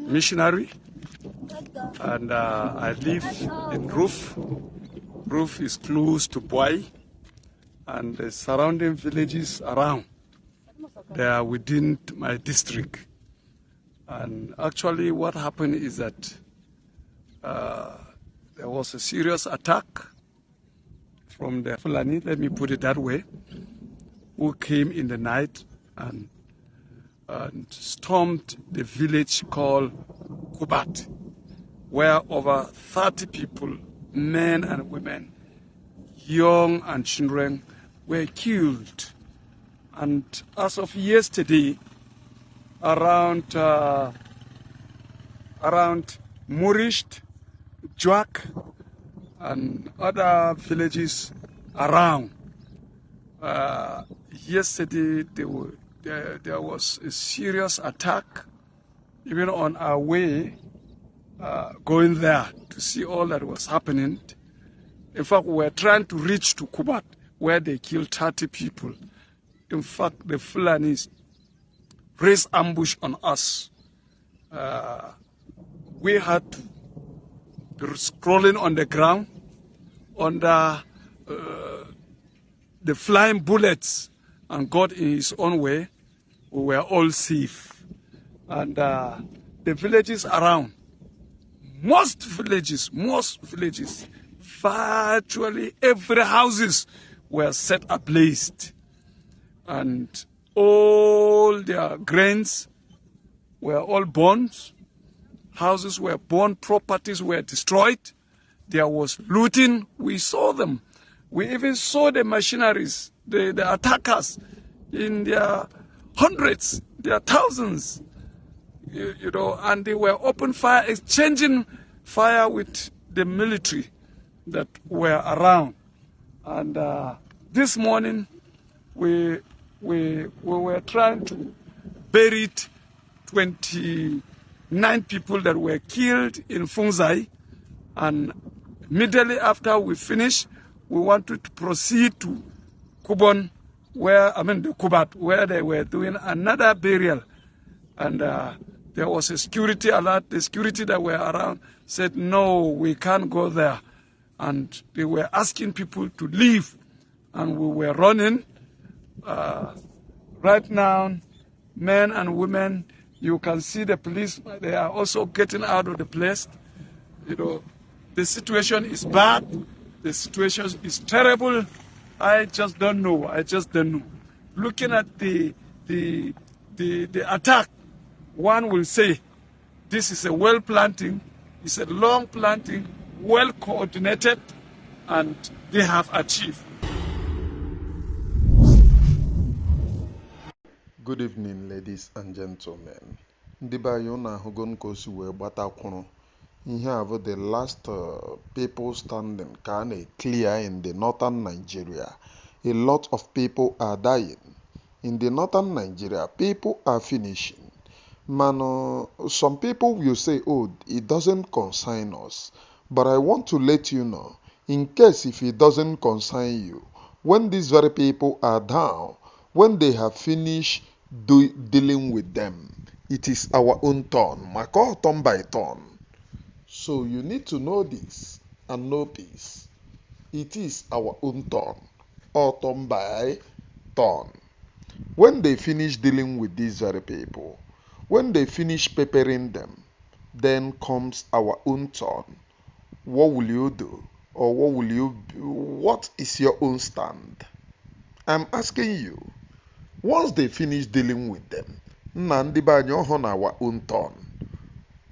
missionary, and I live in Roof. Roof is close to Bwai, and the surrounding villages around. They are within my district. And actually what happened is that there was a serious attack from the Fulani, let me put it that way, who came in the night and stormed the village called Kubat, where over 30 people, men and women, young and children, were killed. And as of yesterday, around Murisht, Juak, and other villages around, yesterday there was a serious attack, even on our way going there to see all that was happening. In fact, we were trying to reach to Kubat, where they killed 30 people. In fact, the Fulanis raised ambush on us. We had to be scrolling on the ground under the flying bullets, and God in his own way, we were all safe. And the villages around, most villages, virtually every houses were set ablaze. And all their grains were all burned. Houses were burned, properties were destroyed. There was looting. We saw them. We even saw the machineries, the attackers in their hundreds, their thousands, you know, and they were open fire, exchanging fire with the military that were around. And this morning, we were trying to bury 29 people that were killed in Funzai, and immediately after we finished, we wanted to proceed to Kubon, the Kubat, where they were doing another burial. And there was a security alert. The security that were around said, no, we can't go there. And they were asking people to leave. And we were running. Right now, men and women, you can see the police, they are also getting out of the place. You know, the situation is bad. The situation is terrible. I just don't know. Looking at the attack, one will say this is a well planting, it's a long planting, well coordinated, and they have achieved. Good evening, ladies and gentlemen. Ndị be anyị ụnụ ahụgo ka o si wee gbatakwuru ihe a bụ the last people standing ka a na-clear in the northern Nigeria. A lot of people are dying. In the northern Nigeria, people are finishing. Man, some people will say, oh, it doesn't concern us. But I want to let you know, in case if it doesn't concern you, when these very people are down, when they have finished dealing with them, it is our own turn. Maka turn by turn. So you need to know this and know peace. It is our own turn, or turn by turn. When they finish dealing with these very people, when they finish preparing them, then comes our own turn. What will you do? Or what is your own stand? I'm asking you. Once they finish dealing with them, on our own turn.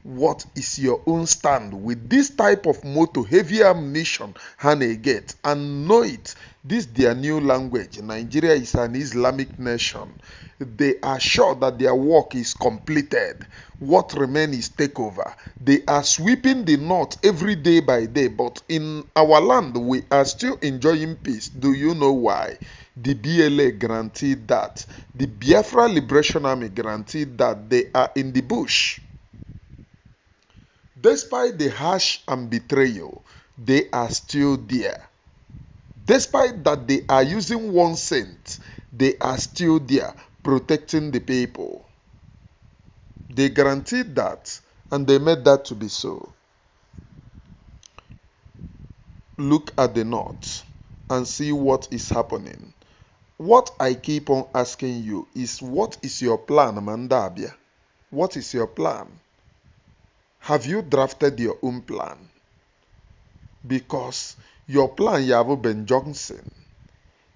What is your own stand with this type of motor, heavy ammunition, they get? And know it, this their new language. Nigeria is an Islamic nation. They are sure that their work is completed. What remains is takeover. They are sweeping the north every day by day, but in our land, we are still enjoying peace. Do you know why? The BLA guaranteed that. The Biafra Liberation Army guaranteed that they are in the bush. Despite the harsh and betrayal, they are still there. Despite that they are using 1 cent, they are still there protecting the people. They guaranteed that And they made that to be so. Look at the north and see what is happening. What I keep on asking you is, what is your plan, Mandabia? What is your plan? Have you drafted your own plan? Because your plan Yavo Ben Johnson,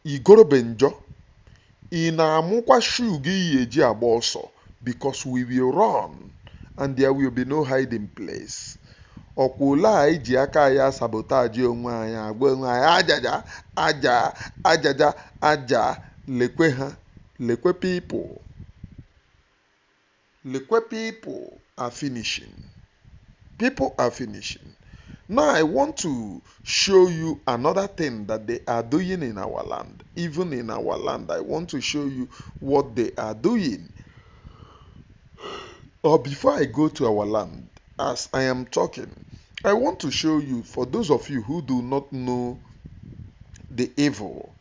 Igoro Benjo, in Amukwa Shugi Yeji Aboso, because we will run and there will be no hiding place. Ọkwụla anyị ji aka ya sabotaji onwe anyị, agwa onwe anyị ajaja aja ajaja aja. Lekwe ha, lekwe people are finishing. People are finishing. Now I want to show you another thing that they are doing in our land. Even in our land, I want to show you what they are doing. Or before I go to our land, as I am talking, I want to show you, for those of you who do not know the evil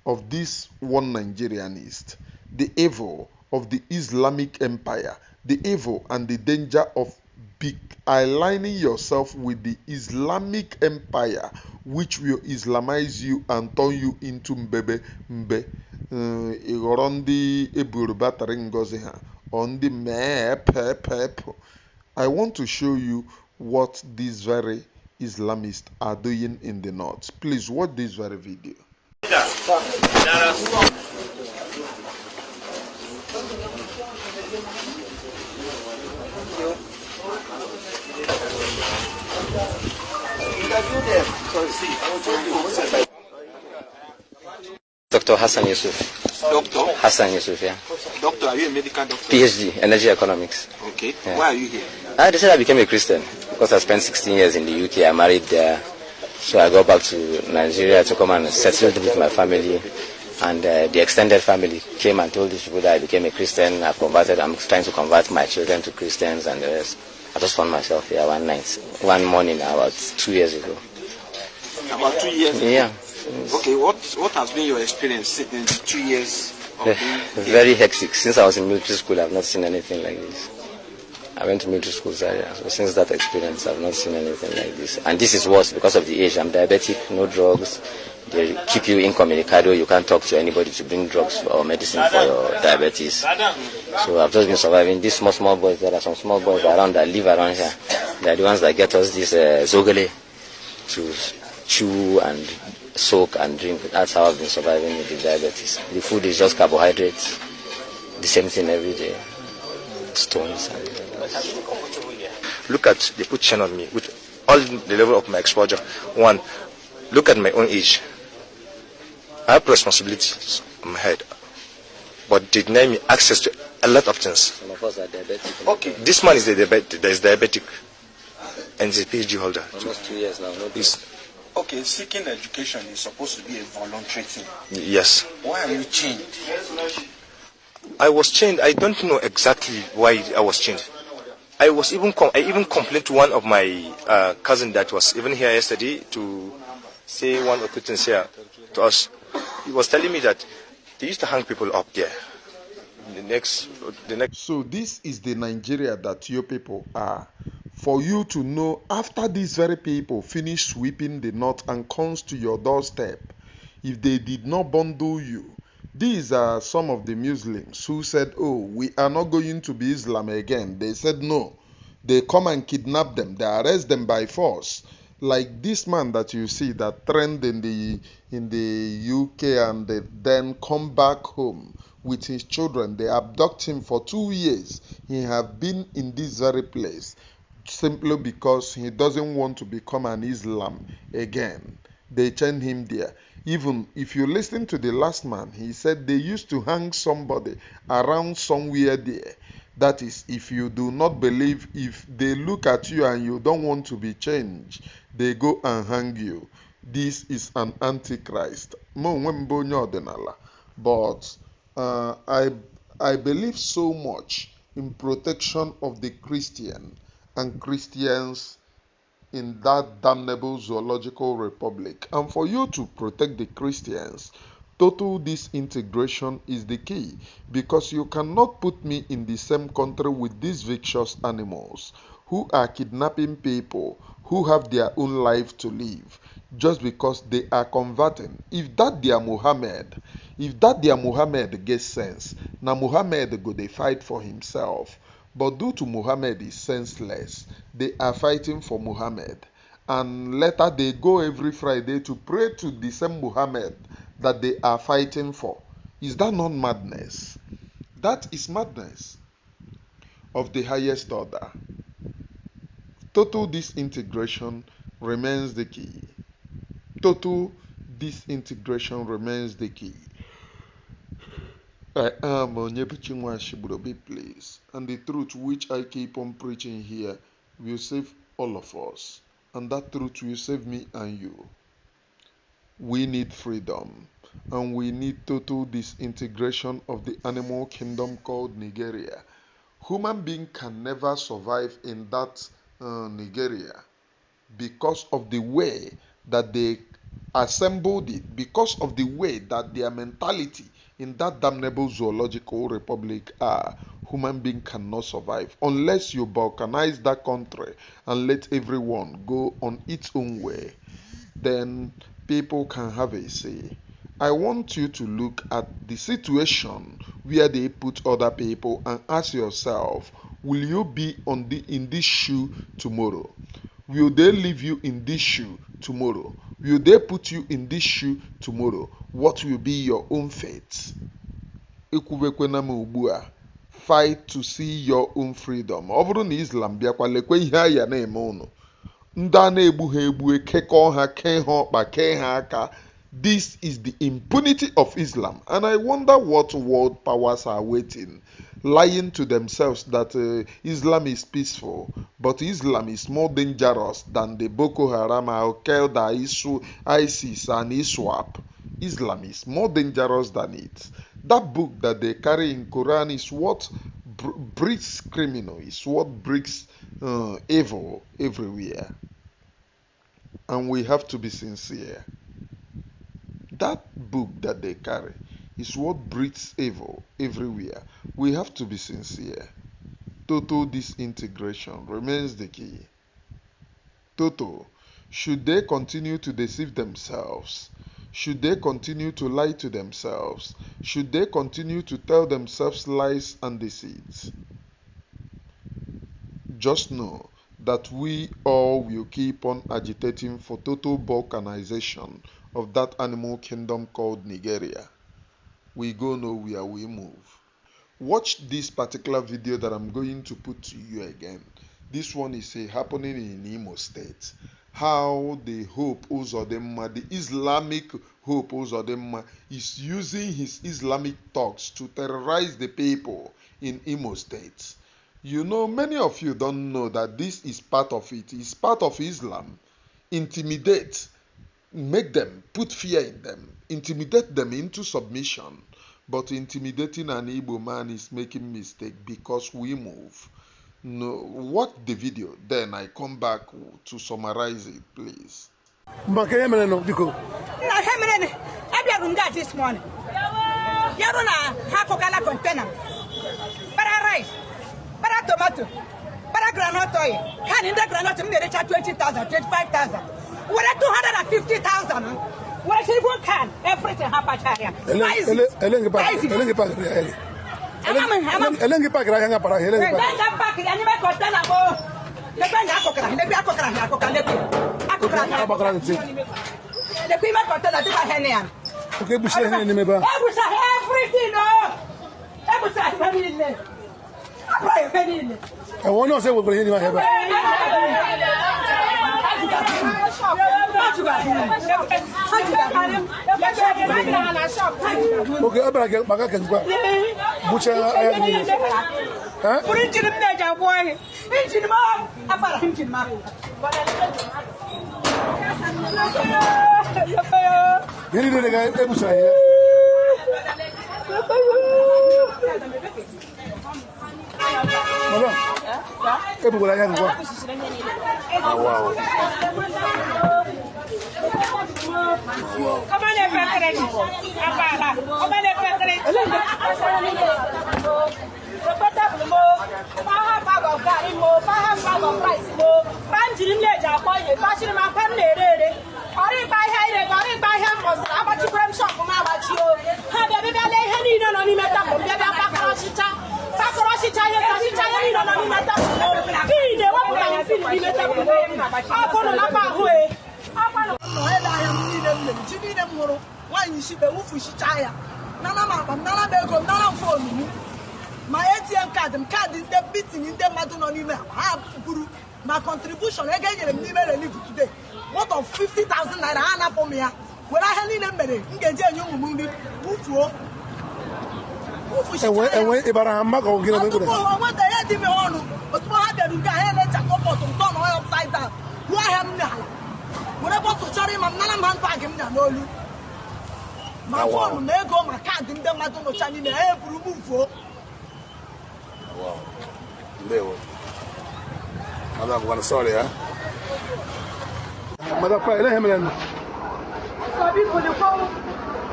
of this one Nigerianist, the evil of the Islamic Empire, the evil and the danger of aligning yourself with the Islamic Empire, which will Islamize you and turn you into mbebe mbe. Igorondi eburubatari ngozi ha. On the map. I want to show you what these very Islamists are doing in the north. Please watch this very video. Dr. Hassan Yusuf. Doctor? Hassan Yusuf, yeah. Doctor, are you a medical doctor? PhD, energy economics. Okay. Yeah. Why are you here? They said I became a Christian because I spent 16 years in the UK. I married there. So I go back to Nigeria to come and settle with my family. And the extended family came and told these people that I became a Christian. I've converted. I'm trying to convert my children to Christians and the rest. I just found myself here one morning, about 2 years ago. About 2 years ago? Yeah. Okay, what has been your experience in 2 years of being here? Very hectic. Since I was in military school, I've not seen anything like this. I went to military school, so since that experience, I've not seen anything like this. And this is worse because of the age. I'm diabetic, no drugs. They keep you incommunicado. You can't talk to anybody to bring drugs or medicine for your diabetes. So I've just been surviving. These small boys, there are some small boys around that live around here. They're the ones that get us this zogale to chew and soak and drink. That's how I've been surviving with the diabetes. The food is just carbohydrates, the same thing every day, stones. Look at, they put chain on me with all the level of my exposure. One, look at my own age. I have responsibilities on my head, but they deny me access to a lot of things. Some of us are diabetic. Okay, this man is diabetic and is a PhD holder. Almost 2 years now. No He's, Okay, seeking education is supposed to be a voluntary thing. yes. Why are you chained? I was chained. I don't know exactly why I was chained. I even complained to one of my cousin that was even here yesterday to say one or two things here to us. He was telling me that they used to hang people up there. The next. So this is the Nigeria that your people are. For you to know, after these very people finish sweeping the north and comes to your doorstep, if they did not bundle you, these are some of the Muslims who said, oh, we are not going to be Islam again. They said no. They come and kidnap them. They arrest them by force. Like this man that you see that trend in the UK, and they then come back home with his children. They abduct him for 2 years. He have been in this very place simply because he doesn't want to become an Islam again. They chained him there. Even if you listen to the last man, he said they used to hang somebody around somewhere there. That is, if you do not believe, if they look at you and you don't want to be changed, they go and hang you. This is an antichrist. But I believe so much in protection of the Christian and Christians in that damnable zoological republic. And for you to protect the Christians, total disintegration is the key, because you cannot put me in the same country with these vicious animals who are kidnapping people who have their own life to live just because they are converting. If that their Muhammad gets sense, now Muhammad go they fight for himself. But due to Muhammad is senseless, they are fighting for Muhammad. And later they go every Friday to pray to the same Muhammad that they are fighting for. Is that not madness? That is madness of the highest order. Total disintegration remains the key. Total disintegration remains the key. I am Onyebuchi Nwashiburo, please, and the truth which I keep on preaching here will save all of us, and that truth will save me and you. We need freedom, and we need total disintegration of the animal kingdom called Nigeria. Human being can never survive in that Nigeria because of the way that they assembled it, because of the way that their mentality in that damnable zoological republic are. Human being cannot survive unless you balkanize that country and let everyone go on its own way. Then people can have a say. I want you to look at the situation where they put other people and ask yourself, will you be in this shoe tomorrow? Will they leave you in this shoe tomorrow? Will they put you in this shoe tomorrow? What will be your own fate? Fight to see your own freedom. Ọ bụrụ na Islam bịakwa lekwe ihe aya na-eme unu. Ndị a na-egbu ha egbu ekekọ ha kee ha ọkpa kee ha aka. This is the impunity of Islam, and I wonder what world powers are waiting, lying to themselves that Islam is peaceful, but Islam is more dangerous than the Boko Haram, Al-Qaeda, ISIS, and ISWAP. Islam is more dangerous than it. That book that they carry in Quran is what breeds criminal, is what breeds evil everywhere, and we have to be sincere. That book that they carry is what breeds evil everywhere. We have to be sincere. Total disintegration remains the key. Total. Should they continue to deceive themselves? Should they continue to lie to themselves? Should they continue to tell themselves lies and deceits? Just know that we all will keep on agitating for total balkanization of that animal kingdom called Nigeria. We go nowhere, we move. Watch this particular video that I'm going to put to you again. This one is happening in Imo State. How the Hope Uzodinma, the Islamic Hope Uzodinma, is using his Islamic talks to terrorize the people in Imo State. You know, many of you don't know that this is part of it. It's part of Islam. Intimidate, make them, put fear in them, intimidate them into submission. But intimidating an Igbo man is making mistake because we move. No, watch the video, then I come back to summarize it, please. This morning. Rice, tomato, granite oil. Can in the granite they charge 20,000, 25,000. What 250,000? What if you can? Everything happens here. I want to say we're going to have okay, I'm going to get butcher. Put it in the major boy. Engine mark. I'm engine mark. You need to get a butcher here. Everybody has one. Wow. Come on, of garri mo, 5 bag of rice mo, banjiri mleja akoye, bashiri ma pan nerere. Ori ba here, ori ba here mos, abachi prem shop ma abachi o. Ha be be le he ni no ni meta mo, be be pakoro shicha. Pakoro shicha ye ni no ni meta mo. Ki de wa mo ya fi ni meta mo. Akono na pa ho e. Akono no e da ya ni dem nem, ji ni dem moro. Wa yin shi be wufu shicha ya. Nana ma bam, nana be go, nana phone mu. My ATM card, the beating in the madu no nime. I have my contribution again in the relief today. What of 50,000 naira ana for me? When I had in a minute, engage you movie, Ufu. And when Ibrahim Mago, you know, what the head in the honor, but what had to go ahead and check up on Tom upside down. Who I am now. When I want to tell him, I'm not a man back him now. My phone may go, my card in the madu no chani me, I remove. Wow. I'm not going to sorry, huh? Mother, let him in. So people the phone.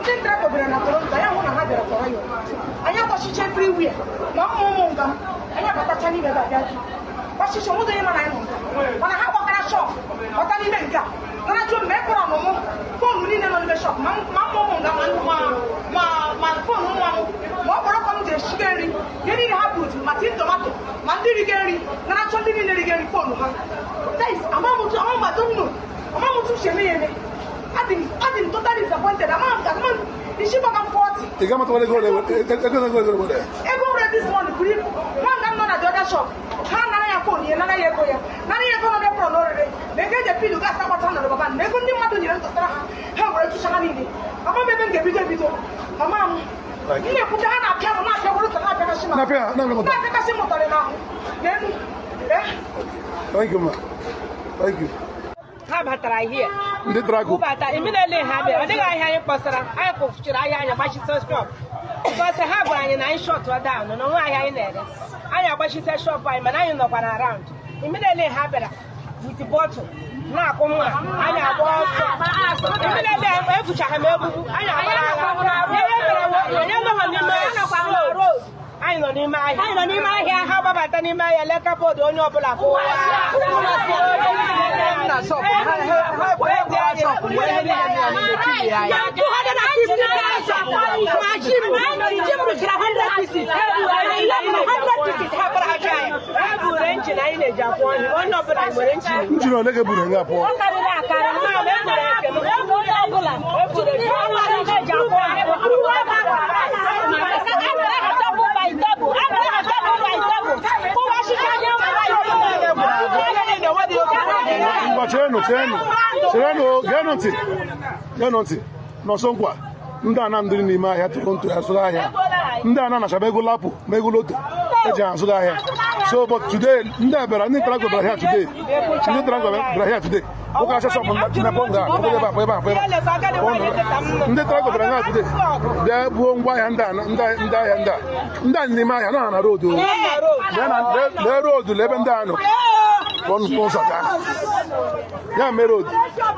Didn't try to be an apology. I want to have it for you. I have a shit everywhere. Mom, I have a tiny bit of that. What she showed him and I know. When I have a shop, what I didn't get. When I do make one more phone, we need on the shop. My phone, what come to sugaring? You need to have good, Martin tomato, Mandirigari, naturally in the phone. That is a mamma to home, I don't know. A mamma to Shemay. I've been totally disappointed. The ship of 40. You come to go there. I go read this morning. One gun at the other shop. Hana phone, another year. None of the pronoun. They get the pill gas about another one. They couldn't want to get to how we're to Shanini. I'm not even getting video. A mom. You put down a camera, not a Thank you, ma. Thank you. Have a try here. The Drago. But I immediately have it. I think I have a pastor. I have a bashi shop. Because I have one and I shot her down. No, I have it. I have bashi shop by man. I know one around. Immediately have it with the bottle. Now, come on. I have also. Immediately I have to check him. I know in my hair, how about any my electric board on your block? Nosongwa, Ndana Ndinima had to go to Asugaya. Ndana Shabego Lapu, Meguluto, Asugaya. So, but today, never any track of here today. Here today. Okay, so Naponga, the track of today. There won't buy and Nima road. Then the road to Lebandano. One yeah, me road.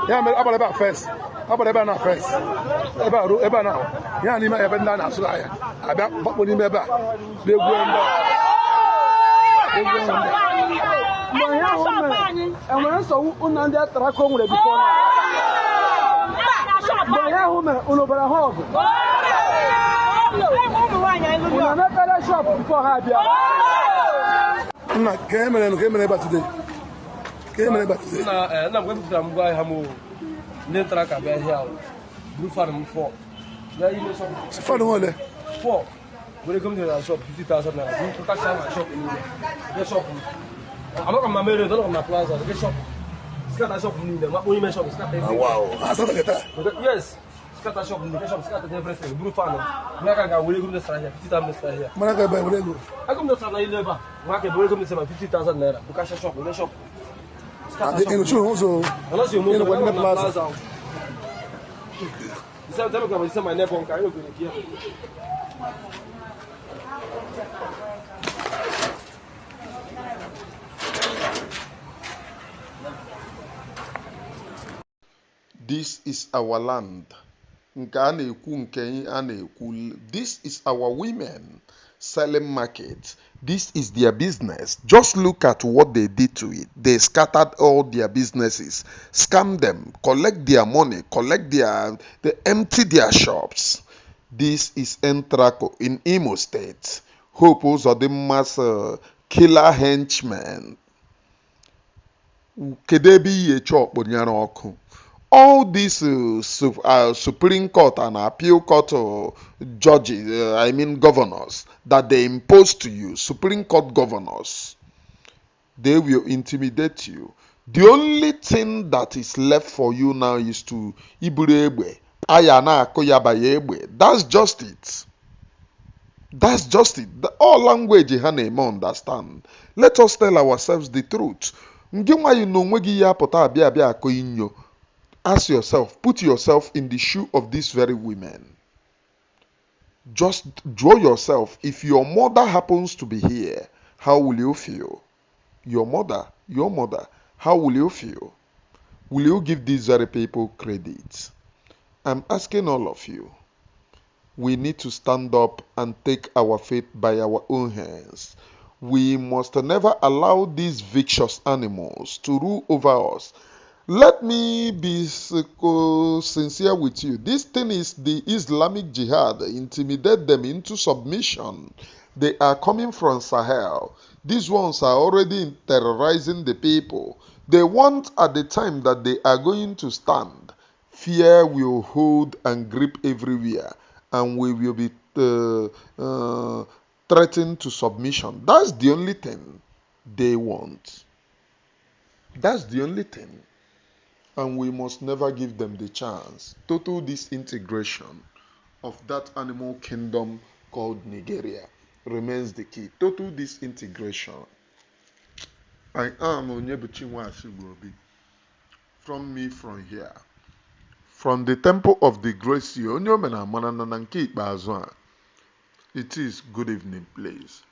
Yeah, me about first. About first. About now. Yeah, Nima Ebandana Sulaya. About what would you remember? They go and when I saw under Tracom before. Shop before came about today. I'm going to buy Hamu. Netraka by here. Blue Farm 4. For 4. When you come to the shop, 50,000 naira. You can shop in the shop. I'm not on my mirror, not on my plaza. The shop. Scatter shop in the women shop. Wow. Yes. Scatter shop in the shop. Scatter everything. Blue Farm. Maka will go to the here. 50,000 here. Maka by will go. I come to the labor. Maka will go to 50,000 naira. You can shop in the shop. Unless you move to the plaza. This is my neighbor. This is our land. This is our women selling market. This is their business. Just look at what they did to it. They scattered all their businesses, scammed them, collect their money, they empty their shops. This is Entraco in Imo State. Hope Uzodimma's killer henchmen. Kedebi Yecho Bonyana Oku. All these Supreme Court and Appeal Court judges, governors, that they impose to you, Supreme Court governors, they will intimidate you. The only thing that is left for you now is to Iburebe, Ayana Koyabayebe. That's just it. That's just it. All language you understand. Let us tell ourselves the truth. Ask yourself, put yourself in the shoe of these very women. Just draw yourself. If your mother happens to be here, how will you feel? Your mother, how will you feel? Will you give these very people credit? I'm asking all of you. We need to stand up and take our fate by our own hands. We must never allow these vicious animals to rule over us. Let me be sincere with you. This thing is the Islamic Jihad. Intimidate them into submission. They are coming from Sahel. These ones are already terrorizing the people. They want at the time that they are going to stand, fear will hold and grip everywhere, and we will be threatened to submission. That's the only thing they want. That's the only thing. And we must never give them the chance. Total disintegration of that animal kingdom called Nigeria remains the key. Total disintegration. I am Onyebuchi Nwasigobi. From me from here. From the temple of the Gracie, it is good evening, please.